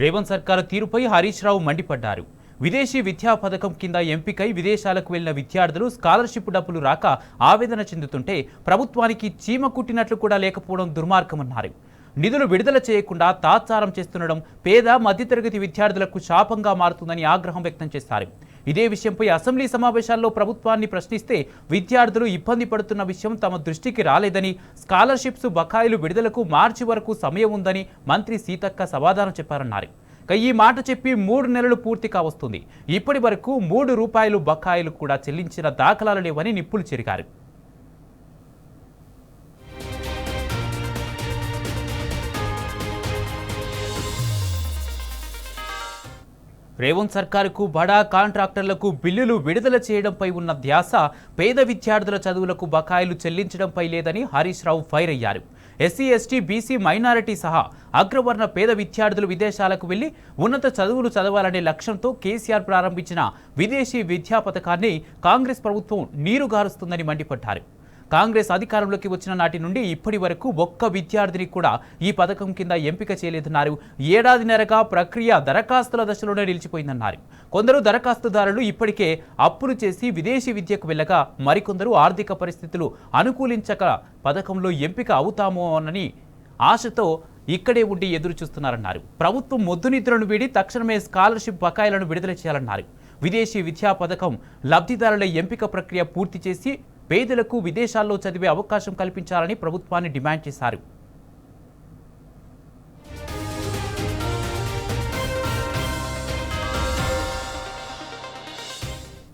రేవంత్ సర్కార్ తీరుపై హరీష్ రావు మండిపడ్డారు. విదేశీ విద్యా పథకం కింద ఎంపికై విదేశాలకు వెళ్లిన విద్యార్థులు స్కాలర్షిప్ డబ్బులు రాక ఆవేదన చెందుతుంటే ప్రభుత్వానికి చీమ కుట్టినట్లు కూడా లేకపోవడం దుర్మార్గమన్నారు. నిధులు విడుదల చేయకుండా తాత్సారం చేస్తుండడం పేద మధ్యతరగతి విద్యార్థులకు శాపంగా మారుతుందని ఆగ్రహం వ్యక్తం చేశారు. ఇదే విషయంపై అసెంబ్లీ సమావేశాల్లో ప్రభుత్వాన్ని ప్రశ్నిస్తే విద్యార్థులు ఇబ్బంది పడుతున్న విషయం తమ దృష్టికి రాలేదని, స్కాలర్షిప్స్ బకాయిలు విడుదలకు మార్చి వరకు సమయం ఉందని మంత్రి సీతక్క సమాధానం చెప్పారన్నారు. ఈ మాట చెప్పి 3 నెలలు పూర్తి కావస్తుంది. ఇప్పటి వరకు ₹3 బకాయిలు కూడా చెల్లించిన దాఖలాలు లేవని నిప్పులు చెరిగారు. రేవంత్ సర్కారుకు బడా కాంట్రాక్టర్లకు బిల్లులు విడుదల చేయడంపై ఉన్న ధ్యాస పేద విద్యార్థుల చదువులకు బకాయిలు చెల్లించడంపై లేదని హరీష్ రావు ఫైర్ అయ్యారు. ఎస్సీ, ఎస్టీ, బీసీ, మైనారిటీ సహా అగ్రవర్ణ పేద విద్యార్థులు విదేశాలకు వెళ్లి ఉన్నత చదువులు చదవాలనే లక్ష్యంతో కేసీఆర్ ప్రారంభించిన విదేశీ విద్యా పథకాన్ని కాంగ్రెస్ ప్రభుత్వం నీరుగారుస్తుందని మండిపడ్డారు. కాంగ్రెస్ అధికారంలోకి వచ్చిన నాటి నుండి ఇప్పటి వరకు ఒక్క విద్యార్థిని కూడా ఈ పథకం కింద ఎంపిక చేయలేదన్నారు. ఏడాదిన్నరగా ప్రక్రియ దరఖాస్తుల దశలోనే నిలిచిపోయిందన్నారు. కొందరు దరఖాస్తుదారులు ఇప్పటికే అప్పులు చేసి విదేశీ విద్యకు వెళ్ళగా మరికొందరు ఆర్థిక పరిస్థితులు అనుకూలించక పథకంలో ఎంపిక అవుతామోనని ఆశతో ఇక్కడే ఉండి ఎదురు చూస్తున్నారన్నారు. ప్రభుత్వం మొద్దు నిద్రను వీడి తక్షణమే స్కాలర్షిప్ బకాయిలను విడుదల చేయాలన్నారు. విదేశీ విద్యా పథకం లబ్ధిదారుల ఎంపిక ప్రక్రియ పూర్తి చేసి పేదలకు విదేశాల్లో చదివే అవకాశం కల్పించాలని ప్రభుత్వాన్ని డిమాండ్ చేశారు.